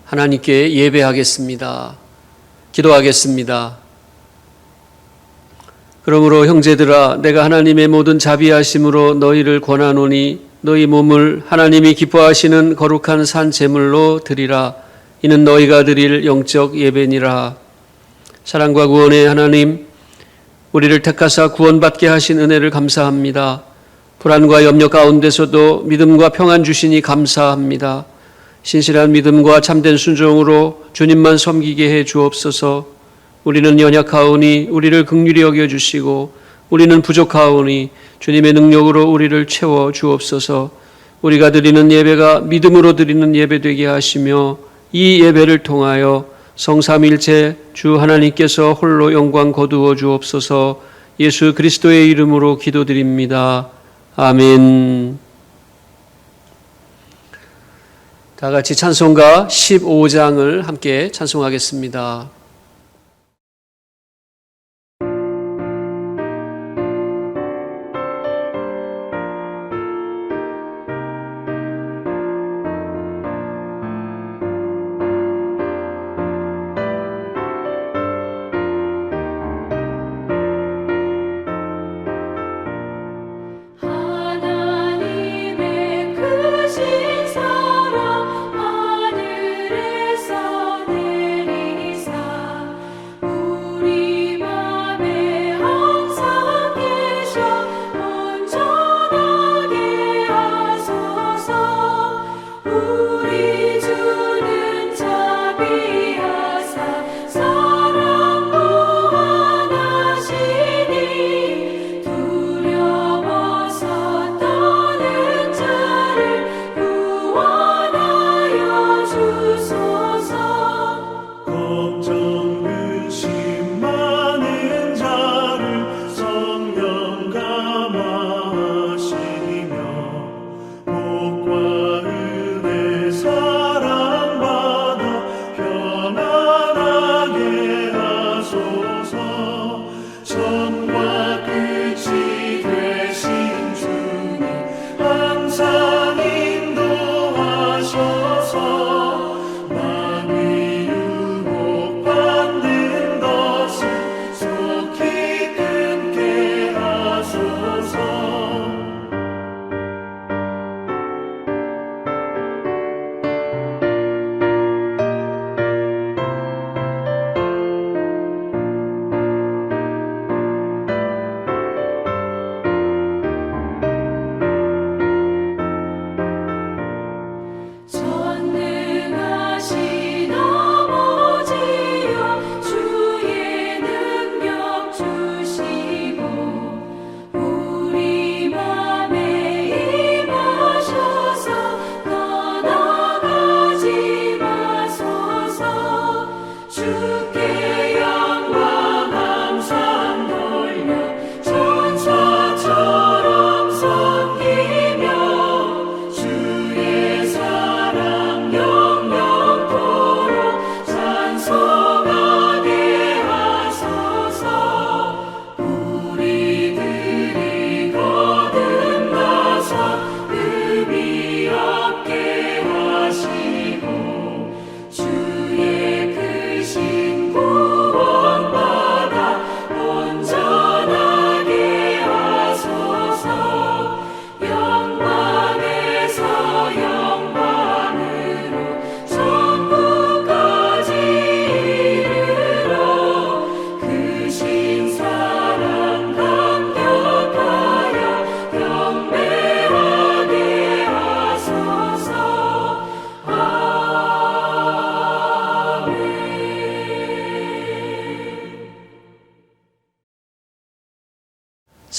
하나님께 예배하겠습니다. 기도하겠습니다. 그러므로 형제들아, 내가 하나님의 모든 자비하심으로 너희를 권하노니 너희 몸을 하나님이 기뻐하시는 거룩한 산 제물로 드리라. 이는 너희가 드릴 영적 예배니라. 사랑과 구원의 하나님, 우리를 택하사 구원받게 하신 은혜를 감사합니다. 불안과 염려 가운데서도 믿음과 평안 주시니 감사합니다. 신실한 믿음과 참된 순종으로 주님만 섬기게 해 주옵소서. 우리는 연약하오니 우리를 긍휼히 여겨주시고 우리는 부족하오니 주님의 능력으로 우리를 채워 주옵소서. 우리가 드리는 예배가 믿음으로 드리는 예배 되게 하시며 이 예배를 통하여 성삼일체 주 하나님께서 홀로 영광 거두어 주옵소서. 예수 그리스도의 이름으로 기도드립니다. 아멘. 다 같이 찬송가 15장을 함께 찬송하겠습니다.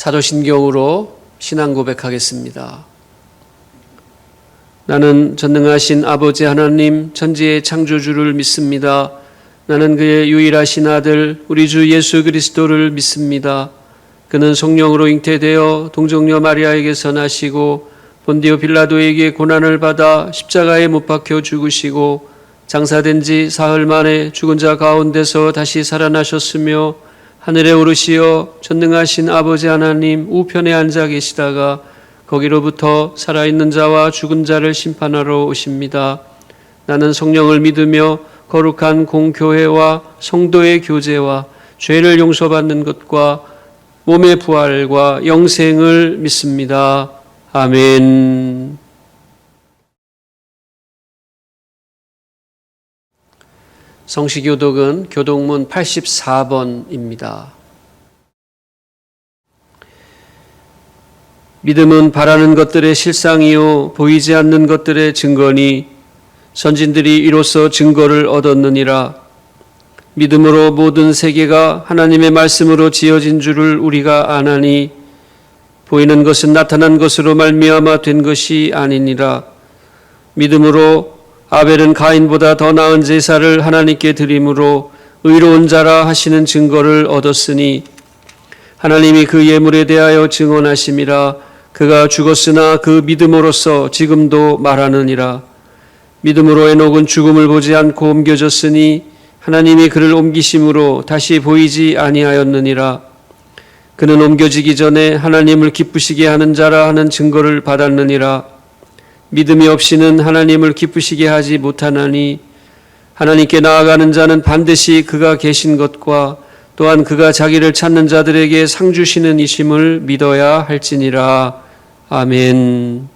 사도신경으로 신앙 고백하겠습니다. 나는 전능하신 아버지 하나님 천지의 창조주를 믿습니다. 나는 그의 유일하신 아들 우리 주 예수 그리스도를 믿습니다. 그는 성령으로 잉태되어 동정녀 마리아에게서 나시고 본디오 빌라도에게 고난을 받아 십자가에 못 박혀 죽으시고 장사된 지 사흘 만에 죽은 자 가운데서 다시 살아나셨으며 하늘에 오르시어 전능하신 아버지 하나님 우편에 앉아 계시다가 거기로부터 살아있는 자와 죽은 자를 심판하러 오십니다. 나는 성령을 믿으며 거룩한 공교회와 성도의 교제와 죄를 용서받는 것과 몸의 부활과 영생을 믿습니다. 아멘. 성시교독은 교독문 84번입니다. 믿음은 바라는 것들의 실상이요 보이지 않는 것들의 증거니 선진들이 이로써 증거를 얻었느니라. 믿음으로 모든 세계가 하나님의 말씀으로 지어진 줄을 우리가 아나니 보이는 것은 나타난 것으로 말미암아 된 것이 아니니라. 믿음으로 아벨은 가인보다 더 나은 제사를 하나님께 드림으로 의로운 자라 하시는 증거를 얻었으니 하나님이 그 예물에 대하여 증언하심이라. 그가 죽었으나 그 믿음으로써 지금도 말하느니라. 믿음으로 에녹은 죽음을 보지 않고 옮겨졌으니 하나님이 그를 옮기심으로 다시 보이지 아니하였느니라. 그는 옮겨지기 전에 하나님을 기쁘시게 하는 자라 하는 증거를 받았느니라. 믿음이 없이는 하나님을 기쁘시게 하지 못하나니 하나님께 나아가는 자는 반드시 그가 계신 것과 또한 그가 자기를 찾는 자들에게 상 주시는 이심을 믿어야 할지니라. 아멘.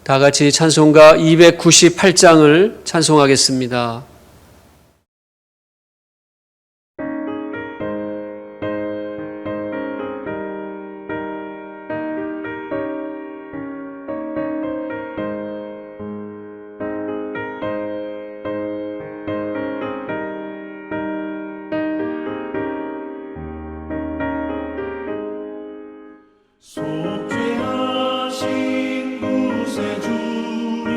다 같이 찬송가 298장을 찬송하겠습니다. 속죄하신 구세주를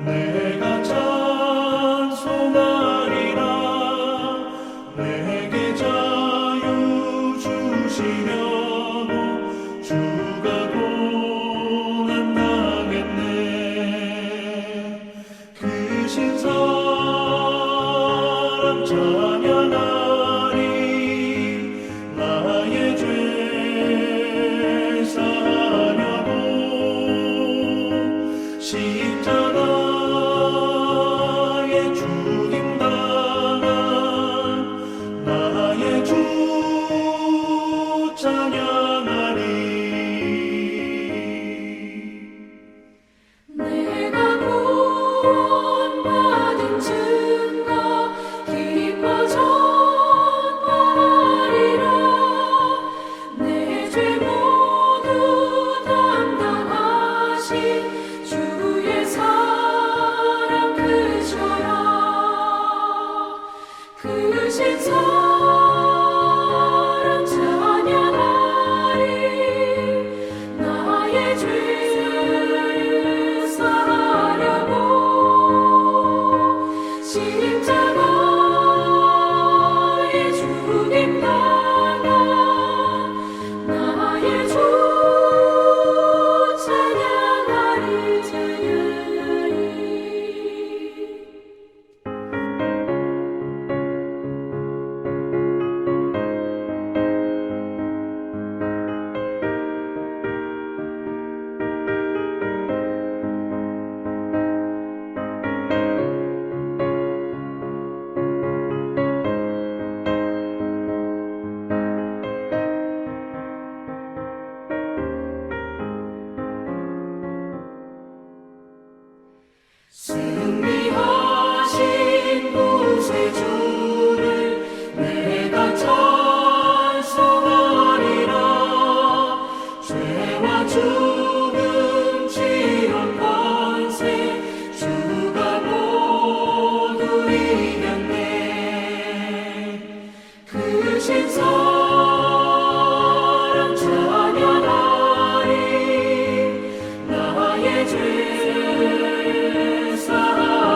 내가 찬송하리라. 내게 자유 주시려고 주가 고난당했네. 그 신사랑 찬양하리. 나의 죄 십자가에 죽임당한 나의 주 찬양하리. 내가 구원받은 증거 기뻐 전파하리라. 내 죄 모두 담당하신 주의 사랑 크셔라. 크신 사랑 찬양하리. 나의 죄를 사하려고 십자가에 죽임당한 나의 주 찬양하리. 승리하신 구세주를 내가 찬송하리라. 죄와 죽음 지옥 권세 주가 모두 이겼네. 크신 사랑 찬양하리. 나의 죄 사하리.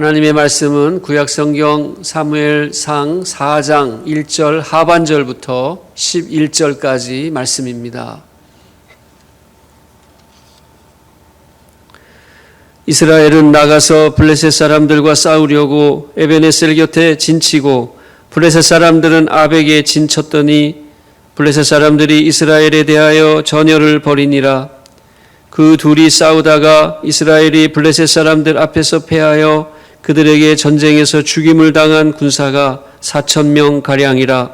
하나님의 말씀은 구약성경 사무엘상 4장 1절 하반절부터 11절까지 말씀입니다. 이스라엘은 나가서 블레셋 사람들과 싸우려고 에베네셀 곁에 진치고 블레셋 사람들은 아벡에 진쳤더니 블레셋 사람들이 이스라엘에 대하여 전열을 벌이니라. 그 둘이 싸우다가 이스라엘이 블레셋 사람들 앞에서 패하여 그들에게 전쟁에서 죽임을 당한 군사가 4,000명 가량이라.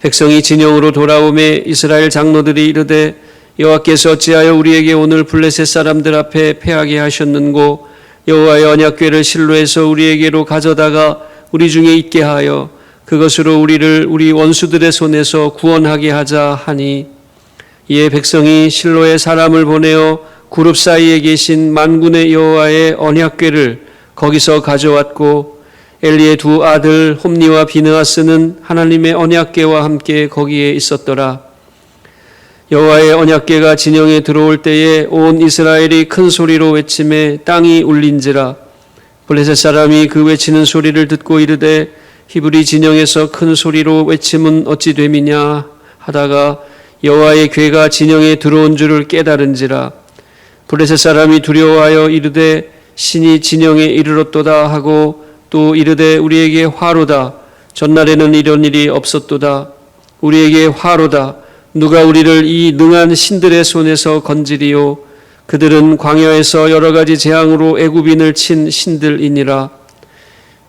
백성이 진영으로 돌아오매 이스라엘 장로들이 이르되 여호와께서 어찌하여 우리에게 오늘 블레셋 사람들 앞에 패하게 하셨는고 여호와의 언약궤를 실로에서 우리에게로 가져다가 우리 중에 있게 하여 그것으로 우리를 우리 원수들의 손에서 구원하게 하자 하니 이에 백성이 실로에 사람을 보내어 그룹 사이에 계신 만군의 여호와의 언약궤를 거기서 가져왔고 엘리의 두 아들 홈니와 비느하스는 하나님의 언약궤와 함께 거기에 있었더라. 여호와의 언약궤가 진영에 들어올 때에 온 이스라엘이 큰 소리로 외치매 땅이 울린지라. 블레셋 사람이 그 외치는 소리를 듣고 이르되 히브리 진영에서 큰 소리로 외침은 어찌 됨이냐 하다가 여호와의 궤가 진영에 들어온 줄을 깨달은지라. 블레셋 사람이 두려워하여 이르되 신이 진영에 이르렀도다 하고 또 이르되 우리에게 화로다. 전날에는 이런 일이 없었도다. 우리에게 화로다. 누가 우리를 이 능한 신들의 손에서 건지리요. 그들은 광야에서 여러 가지 재앙으로 애굽인을 친 신들이니라.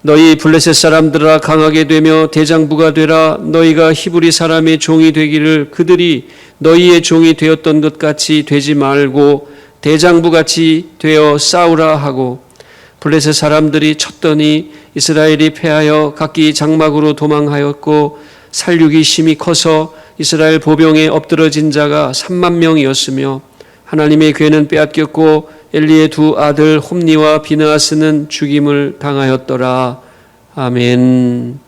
너희 블레셋 사람들아 강하게 되며 대장부가 되라. 너희가 히브리 사람의 종이 되기를 그들이 너희의 종이 되었던 것 같이 되지 말고 대장부같이 되어 싸우라 하고 블레셋 사람들이 쳤더니 이스라엘이 패하여 각기 장막으로 도망하였고 살육이 심히 커서 이스라엘 보병에 엎드러진 자가 3만 명이었으며 하나님의 궤는 빼앗겼고 엘리의 두 아들 홈니와 비느하스는 죽임을 당하였더라. 아멘.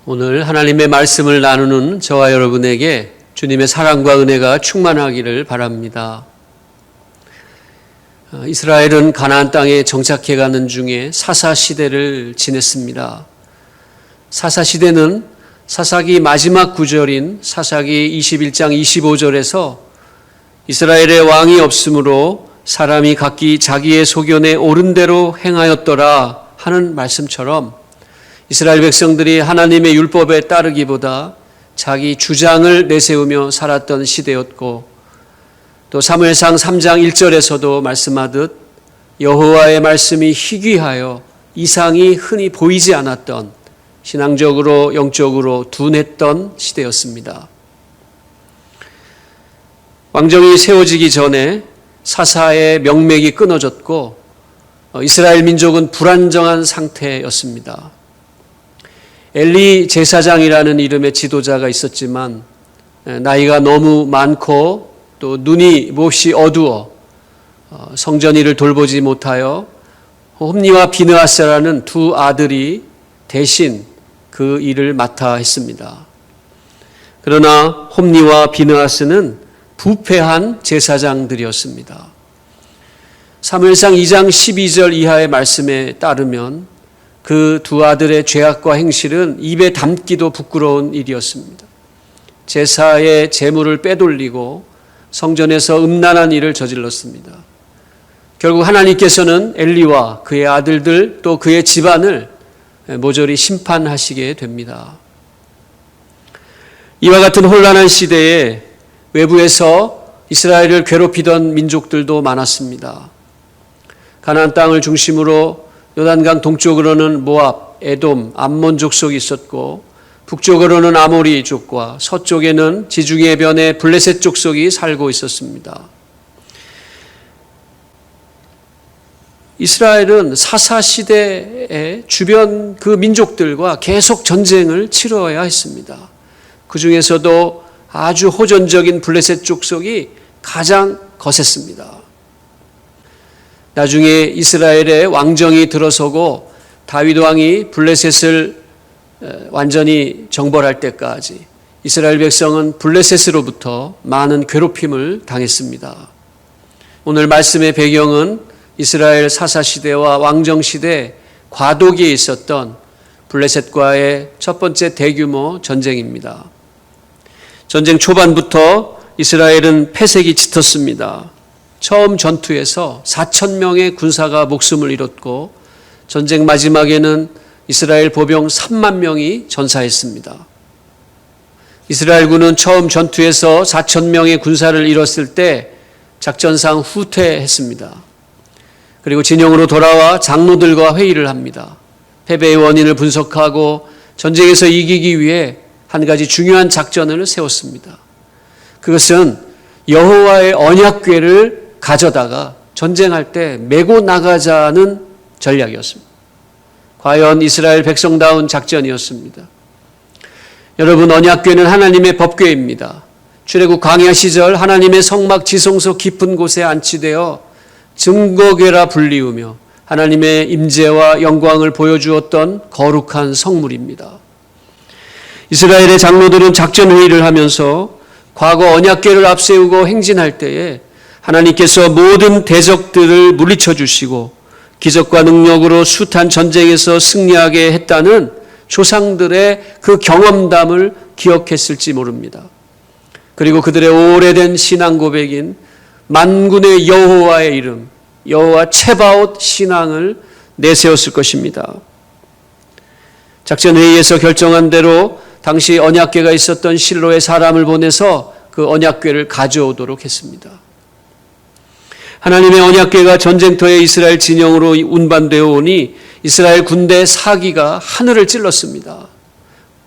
오늘 하나님의 말씀을 나누는 저와 여러분에게 주님의 사랑과 은혜가 충만하기를 바랍니다. 이스라엘은 가나안 땅에 정착해 가는 중에 사사 시대를 지냈습니다. 사사 시대는 사사기 마지막 구절인 사사기 21장 25절에서 이스라엘의 왕이 없으므로 사람이 각기 자기의 소견에 옳은 대로 행하였더라 하는 말씀처럼 이스라엘 백성들이 하나님의 율법에 따르기보다 자기 주장을 내세우며 살았던 시대였고 또 사무엘상 3장 1절에서도 말씀하듯 여호와의 말씀이 희귀하여 이상이 흔히 보이지 않았던 신앙적으로 영적으로 둔했던 시대였습니다. 왕정이 세워지기 전에 사사의 명맥이 끊어졌고 이스라엘 민족은 불안정한 상태였습니다. 엘리 제사장이라는 이름의 지도자가 있었지만 나이가 너무 많고 또 눈이 몹시 어두워 성전 일을 돌보지 못하여 홈니와 비느하스라는 두 아들이 대신 그 일을 맡아 했습니다. 그러나 홈니와 비느하스는 부패한 제사장들이었습니다. 사무엘상 2장 12절 이하의 말씀에 따르면 그 두 아들의 죄악과 행실은 입에 담기도 부끄러운 일이었습니다. 제사의 제물을 빼돌리고 성전에서 음란한 일을 저질렀습니다. 결국 하나님께서는 엘리와 그의 아들들 또 그의 집안을 모조리 심판하시게 됩니다. 이와 같은 혼란한 시대에 외부에서 이스라엘을 괴롭히던 민족들도 많았습니다. 가나안 땅을 중심으로 요단강 동쪽으로는 모압, 에돔, 암몬 족속이 있었고 북쪽으로는 아모리족과 서쪽에는 지중해 변의 블레셋 족속이 살고 있었습니다. 이스라엘은 사사 시대에 주변 그 민족들과 계속 전쟁을 치러야 했습니다. 그 중에서도 아주 호전적인 블레셋 족속이 가장 거셌습니다. 나중에 이스라엘의 왕정이 들어서고 다윗 왕이 블레셋을 완전히 정벌할 때까지 이스라엘 백성은 블레셋으로부터 많은 괴롭힘을 당했습니다. 오늘 말씀의 배경은 이스라엘 사사시대와 왕정시대 과도기에 있었던 블레셋과의 첫 번째 대규모 전쟁입니다. 전쟁 초반부터 이스라엘은 패색이 짙었습니다. 처음 전투에서 4,000명의 군사가 목숨을 잃었고 전쟁 마지막에는 이스라엘 보병 3만 명이 전사했습니다. 이스라엘군은 처음 전투에서 4,000명의 군사를 잃었을 때 작전상 후퇴했습니다. 그리고 진영으로 돌아와 장로들과 회의를 합니다. 패배의 원인을 분석하고 전쟁에서 이기기 위해 한 가지 중요한 작전을 세웠습니다. 그것은 여호와의 언약궤를 가져다가 전쟁할 때 메고 나가자는 전략이었습니다. 과연 이스라엘 백성다운 작전이었습니다. 여러분, 언약궤는 하나님의 법궤입니다. 출애굽 광야 시절 하나님의 성막 지성소 깊은 곳에 안치되어 증거궤라 불리우며 하나님의 임재와 영광을 보여주었던 거룩한 성물입니다. 이스라엘의 장로들은 작전 회의를 하면서 과거 언약궤를 앞세우고 행진할 때에 하나님께서 모든 대적들을 물리쳐 주시고 기적과 능력으로 숱한 전쟁에서 승리하게 했다는 조상들의 그 경험담을 기억했을지 모릅니다. 그리고 그들의 오래된 신앙 고백인 만군의 여호와의 이름, 여호와 체바옷 신앙을 내세웠을 것입니다. 작전회의에서 결정한 대로 당시 언약궤가 있었던 실로에 사람을 보내서 그 언약궤를 가져오도록 했습니다. 하나님의 언약궤가 전쟁터에 이스라엘 진영으로 운반되어 오니 이스라엘 군대 사기가 하늘을 찔렀습니다.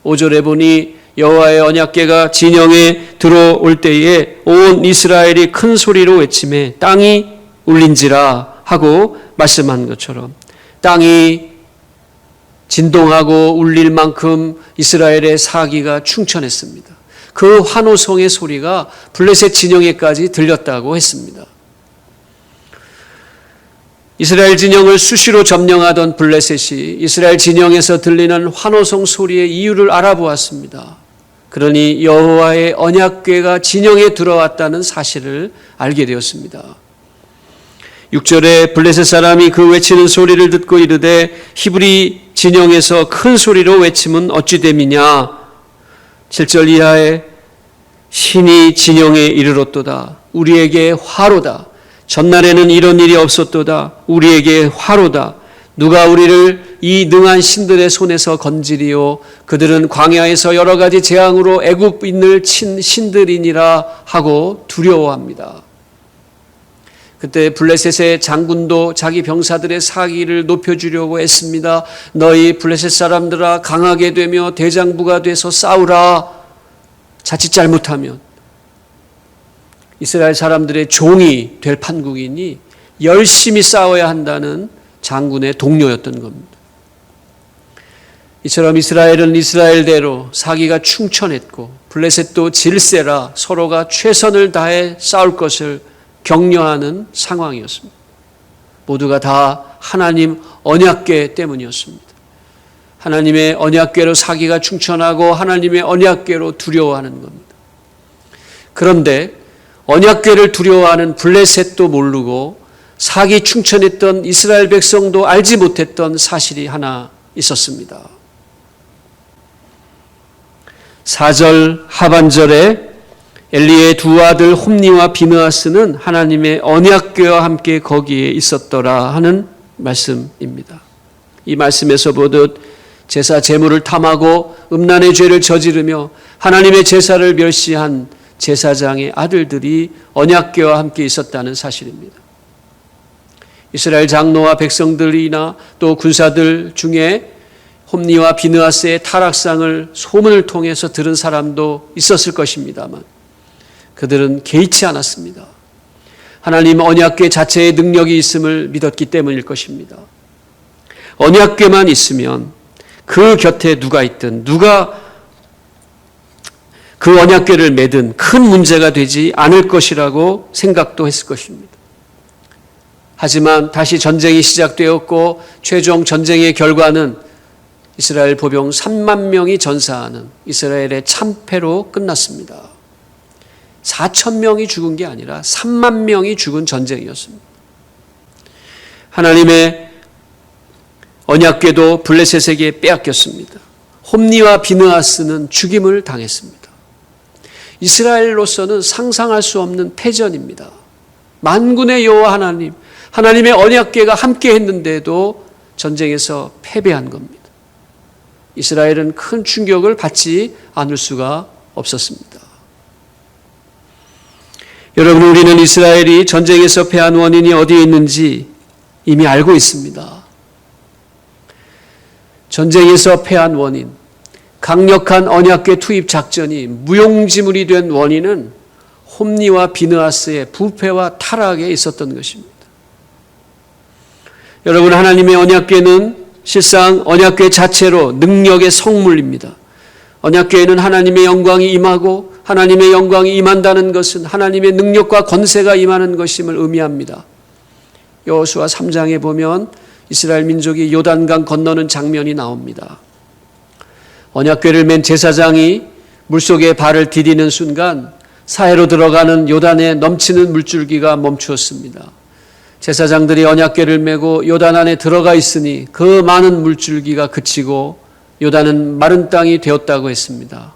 5절에 보니 여호와의 언약궤가 진영에 들어올 때에 온 이스라엘이 큰 소리로 외치매 땅이 울린지라 하고 말씀한 것처럼 땅이 진동하고 울릴 만큼 이스라엘의 사기가 충천했습니다. 그 환호성의 소리가 블레셋 진영에까지 들렸다고 했습니다. 이스라엘 진영을 수시로 점령하던 블레셋이 이스라엘 진영에서 들리는 환호성 소리의 이유를 알아보았습니다. 그러니 여호와의 언약궤가 진영에 들어왔다는 사실을 알게 되었습니다. 6절에 블레셋 사람이 그 외치는 소리를 듣고 이르되 히브리 진영에서 큰 소리로 외침은 어찌 됨이냐. 7절 이하에 신이 진영에 이르렀도다. 우리에게 화로다. 전날에는 이런 일이 없었도다. 우리에게 화로다. 누가 우리를 이 능한 신들의 손에서 건지리요. 그들은 광야에서 여러 가지 재앙으로 애굽인을 친 신들이니라 하고 두려워합니다. 그때 블레셋의 장군도 자기 병사들의 사기를 높여주려고 했습니다. 너희 블레셋 사람들아 강하게 되며 대장부가 돼서 싸우라. 자칫 잘못하면 이스라엘 사람들의 종이 될 판국이니 열심히 싸워야 한다는 장군의 동료였던 겁니다. 이처럼 이스라엘은 이스라엘대로 사기가 충천했고 블레셋도 질세라 서로가 최선을 다해 싸울 것을 격려하는 상황이었습니다. 모두가 다 하나님 언약궤 때문이었습니다. 하나님의 언약궤로 사기가 충천하고 하나님의 언약궤로 두려워하는 겁니다. 그런데 언약궤를 두려워하는 블레셋도 모르고 사기 충천했던 이스라엘 백성도 알지 못했던 사실이 하나 있었습니다. 4절 하반절에 엘리의 두 아들 홈니와 비느하스는 하나님의 언약궤와 함께 거기에 있었더라 하는 말씀입니다. 이 말씀에서 보듯 제사 제물을 탐하고 음란의 죄를 저지르며 하나님의 제사를 멸시한 제사장의 아들들이 언약궤와 함께 있었다는 사실입니다. 이스라엘 장로와 백성들이나 또 군사들 중에 홈니와 비느하스의 타락상을 소문을 통해서 들은 사람도 있었을 것입니다만 그들은 개의치 않았습니다. 하나님 언약궤 자체의 능력이 있음을 믿었기 때문일 것입니다. 언약궤만 있으면 그 곁에 누가 있든 누가 그 언약궤를 매든 큰 문제가 되지 않을 것이라고 생각도 했을 것입니다. 하지만 다시 전쟁이 시작되었고 최종 전쟁의 결과는 이스라엘 보병 3만 명이 전사하는 이스라엘의 참패로 끝났습니다. 4천 명이 죽은 게 아니라 3만 명이 죽은 전쟁이었습니다. 하나님의 언약궤도 블레셋에게 빼앗겼습니다. 홈니와 비느하스는 죽임을 당했습니다. 이스라엘로서는 상상할 수 없는 패전입니다. 만군의 여호와 하나님, 하나님의 언약궤가 함께 했는데도 전쟁에서 패배한 겁니다. 이스라엘은 큰 충격을 받지 않을 수가 없었습니다. 여러분, 우리는 이스라엘이 전쟁에서 패한 원인이 어디에 있는지 이미 알고 있습니다. 전쟁에서 패한 원인, 강력한 언약궤 투입 작전이 무용지물이 된 원인은 홈니와 비느하스의 부패와 타락에 있었던 것입니다. 여러분, 하나님의 언약궤는 실상 언약궤 자체로 능력의 성물입니다. 언약궤에는 하나님의 영광이 임하고 하나님의 영광이 임한다는 것은 하나님의 능력과 권세가 임하는 것임을 의미합니다. 여호수아 3장에 보면 이스라엘 민족이 요단강 건너는 장면이 나옵니다. 언약궤를 맨 제사장이 물속에 발을 디디는 순간 사해로 들어가는 요단에 넘치는 물줄기가 멈추었습니다. 제사장들이 언약궤를 메고 요단 안에 들어가 있으니 그 많은 물줄기가 그치고 요단은 마른 땅이 되었다고 했습니다.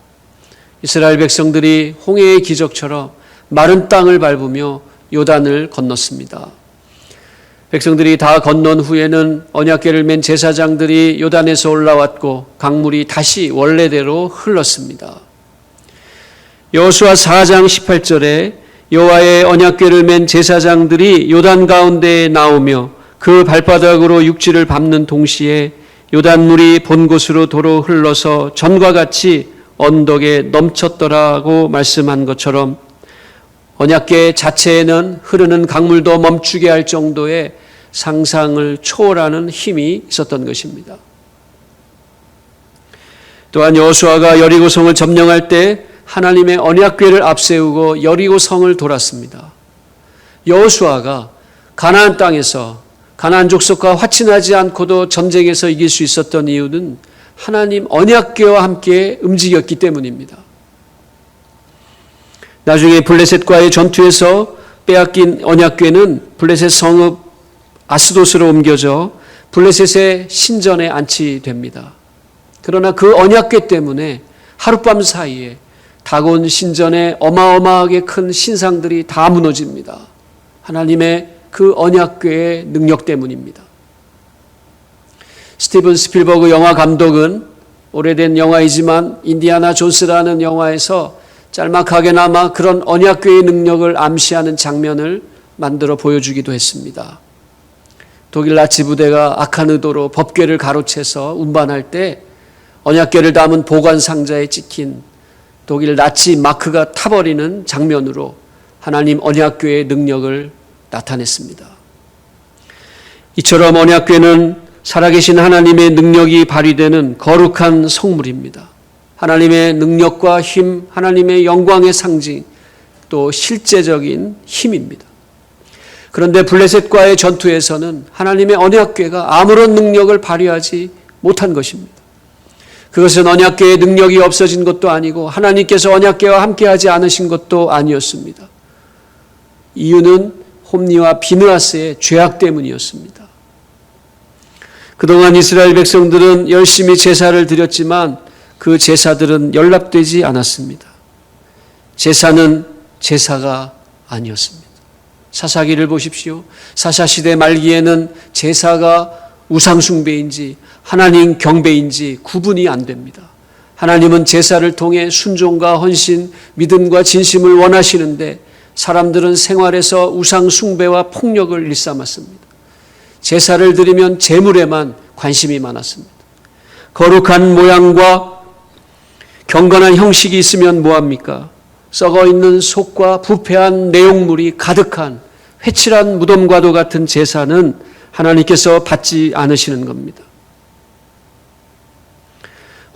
이스라엘 백성들이 홍해의 기적처럼 마른 땅을 밟으며 요단을 건넜습니다. 백성들이 다 건넌 후에는 언약궤를 맨 제사장들이 요단에서 올라왔고 강물이 다시 원래대로 흘렀습니다. 여호수아 4장 18절에 여호와의 언약궤를 맨 제사장들이 요단 가운데에 나오며 그 발바닥으로 육지를 밟는 동시에 요단물이 본 곳으로 도로 흘러서 전과 같이 언덕에 넘쳤더라고 말씀한 것처럼 언약궤 자체에는 흐르는 강물도 멈추게 할 정도의 상상을 초월하는 힘이 있었던 것입니다. 또한 여호수아가 여리고성을 점령할 때 하나님의 언약궤를 앞세우고 여리고성을 돌았습니다. 여호수아가 가나안 땅에서 가나안 족속과 화친하지 않고도 전쟁에서 이길 수 있었던 이유는 하나님 언약궤와 함께 움직였기 때문입니다. 나중에 블레셋과의 전투에서 빼앗긴 언약궤는 블레셋 성읍 아스돗으로 옮겨져 블레셋의 신전에 안치됩니다. 그러나 그 언약궤 때문에 하룻밤 사이에 다곤 신전에 어마어마하게 큰 신상들이 다 무너집니다. 하나님의 그 언약궤의 능력 때문입니다. 스티븐 스필버그 영화 감독은 오래된 영화이지만 인디아나 존스라는 영화에서 짤막하게나마 그런 언약궤의 능력을 암시하는 장면을 만들어 보여주기도 했습니다. 독일 나치 부대가 악한 의도로 법궤를 가로채서 운반할 때 언약궤를 담은 보관 상자에 찍힌 독일 나치 마크가 타버리는 장면으로 하나님 언약궤의 능력을 나타냈습니다. 이처럼 언약궤는 살아계신 하나님의 능력이 발휘되는 거룩한 성물입니다. 하나님의 능력과 힘, 하나님의 영광의 상징, 또 실제적인 힘입니다. 그런데 블레셋과의 전투에서는 하나님의 언약궤가 아무런 능력을 발휘하지 못한 것입니다. 그것은 언약궤의 능력이 없어진 것도 아니고 하나님께서 언약궤와 함께하지 않으신 것도 아니었습니다. 이유는 홈니와 비느하스의 죄악 때문이었습니다. 그동안 이스라엘 백성들은 열심히 제사를 드렸지만 그 제사들은 연락되지 않았습니다. 제사는 제사가 아니었습니다. 사사기를 보십시오. 사사시대 말기에는 제사가 우상숭배인지 하나님 경배인지 구분이 안 됩니다. 하나님은 제사를 통해 순종과 헌신, 믿음과 진심을 원하시는데 사람들은 생활에서 우상숭배와 폭력을 일삼았습니다. 제사를 드리면 제물에만 관심이 많았습니다. 거룩한 모양과 경건한 형식이 있으면 뭐합니까? 썩어있는 속과 부패한 내용물이 가득한 회칠한 무덤과도 같은 제사는 하나님께서 받지 않으시는 겁니다.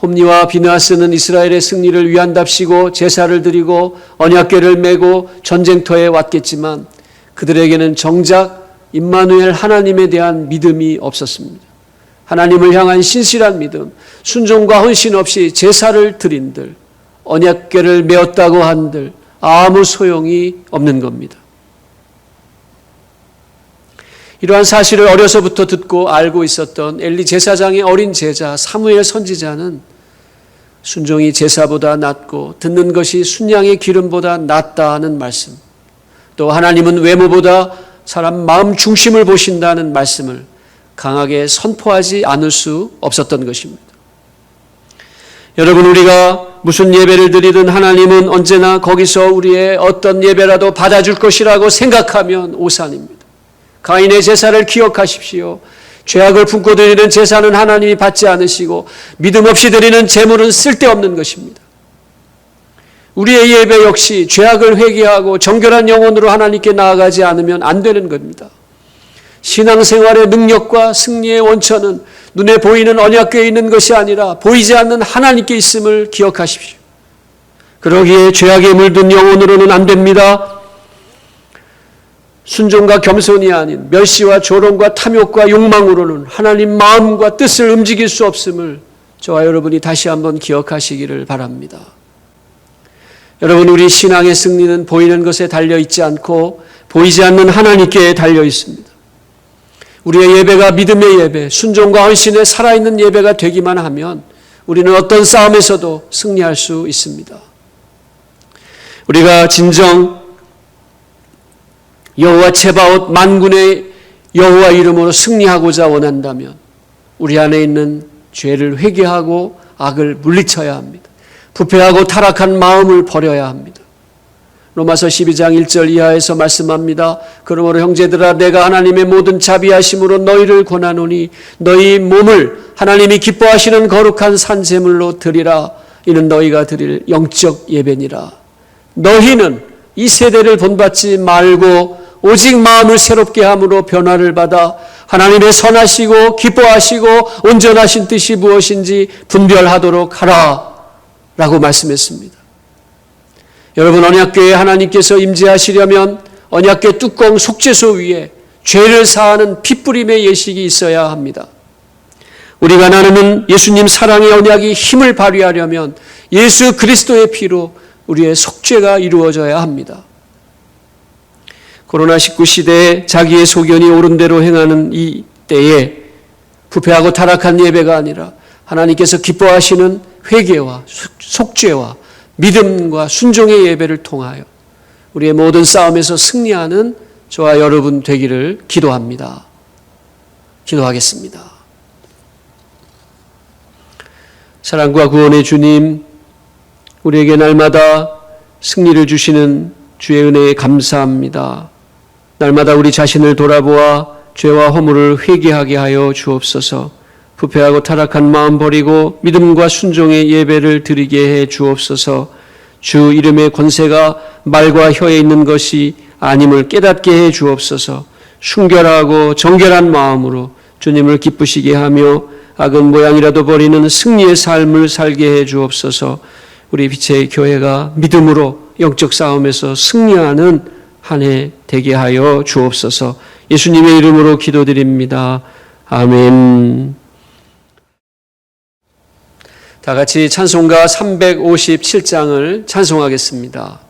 홈니와 비느하스는 이스라엘의 승리를 위한답시고 제사를 드리고 언약궤를 메고 전쟁터에 왔겠지만 그들에게는 정작 임마누엘 하나님에 대한 믿음이 없었습니다. 하나님을 향한 신실한 믿음, 순종과 헌신 없이 제사를 드린들, 언약궤를 메었다고 한들 아무 소용이 없는 겁니다. 이러한 사실을 어려서부터 듣고 알고 있었던 엘리 제사장의 어린 제자 사무엘 선지자는 순종이 제사보다 낫고 듣는 것이 순양의 기름보다 낫다는 말씀, 또 하나님은 외모보다 사람 마음 중심을 보신다는 말씀을 강하게 선포하지 않을 수 없었던 것입니다. 여러분, 우리가 무슨 예배를 드리든 하나님은 언제나 거기서 우리의 어떤 예배라도 받아줄 것이라고 생각하면 오산입니다. 가인의 제사를 기억하십시오. 죄악을 품고 드리는 제사는 하나님이 받지 않으시고 믿음 없이 드리는 제물은 쓸데없는 것입니다. 우리의 예배 역시 죄악을 회개하고 정결한 영혼으로 하나님께 나아가지 않으면 안 되는 겁니다. 신앙생활의 능력과 승리의 원천은 눈에 보이는 언약궤에 있는 것이 아니라 보이지 않는 하나님께 있음을 기억하십시오. 그러기에 죄악에 물든 영혼으로는 안 됩니다. 순종과 겸손이 아닌 멸시와 조롱과 탐욕과 욕망으로는 하나님 마음과 뜻을 움직일 수 없음을 저와 여러분이 다시 한번 기억하시기를 바랍니다. 여러분, 우리 신앙의 승리는 보이는 것에 달려있지 않고 보이지 않는 하나님께 달려있습니다. 우리의 예배가 믿음의 예배, 순종과 헌신에 살아있는 예배가 되기만 하면 우리는 어떤 싸움에서도 승리할 수 있습니다. 우리가 진정 여호와 츠바옷 만군의 여호와 이름으로 승리하고자 원한다면 우리 안에 있는 죄를 회개하고 악을 물리쳐야 합니다. 부패하고 타락한 마음을 버려야 합니다. 로마서 12장 1절 이하에서 말씀합니다. 그러므로 형제들아, 내가 하나님의 모든 자비하심으로 너희를 권하노니 너희 몸을 하나님이 기뻐하시는 거룩한 산 제물로 드리라. 이는 너희가 드릴 영적 예배니라. 너희는 이 세대를 본받지 말고 오직 마음을 새롭게 함으로 변화를 받아 하나님의 선하시고 기뻐하시고 온전하신 뜻이 무엇인지 분별하도록 하라 라고 말씀했습니다. 여러분, 언약궤에 하나님께서 임재하시려면 언약궤 뚜껑 속죄소 위에 죄를 사하는 핏부림의 예식이 있어야 합니다. 우리가 나누는 예수님 사랑의 언약이 힘을 발휘하려면 예수 그리스도의 피로 우리의 속죄가 이루어져야 합니다. 코로나19 시대에 자기의 소견이 옳은 대로 행하는 이 때에 부패하고 타락한 예배가 아니라 하나님께서 기뻐하시는 회개와 속죄와 믿음과 순종의 예배를 통하여 우리의 모든 싸움에서 승리하는 저와 여러분 되기를 기도합니다. 기도하겠습니다. 사랑과 구원의 주님, 우리에게 날마다 승리를 주시는 주의 은혜에 감사합니다. 날마다 우리 자신을 돌아보아 죄와 허물을 회개하게 하여 주옵소서. 부패하고 타락한 마음 버리고 믿음과 순종의 예배를 드리게 해 주옵소서. 주 이름의 권세가 말과 혀에 있는 것이 아님을 깨닫게 해 주옵소서. 순결하고 정결한 마음으로 주님을 기쁘시게 하며 악은 모양이라도 버리는 승리의 삶을 살게 해 주옵소서. 우리 빛의 교회가 믿음으로 영적 싸움에서 승리하는 한 해 되게 하여 주옵소서. 예수님의 이름으로 기도드립니다. 아멘. 다 같이 찬송가 357장을 찬송하겠습니다.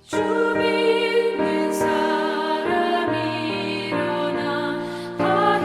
주 믿는 사람 일어나 다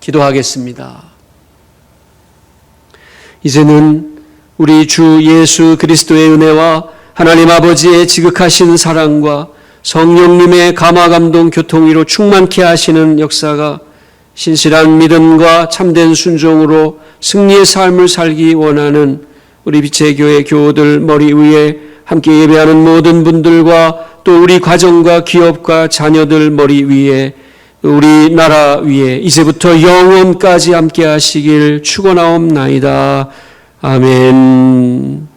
기도하겠습니다. 이제는 우리 주 예수 그리스도의 은혜와 하나님 아버지의 지극하신 사랑과 성령님의 감화감동 교통위로 충만케 하시는 역사가 신실한 믿음과 참된 순종으로 승리의 삶을 살기 원하는 우리 빛의 교회 교우들 머리 위에 함께 예배하는 모든 분들과 또 우리 가정과 기업과 자녀들 머리 위에 우리 나라 위에 이제부터 영원까지 함께 하시길 축원하옵나이다. 아멘.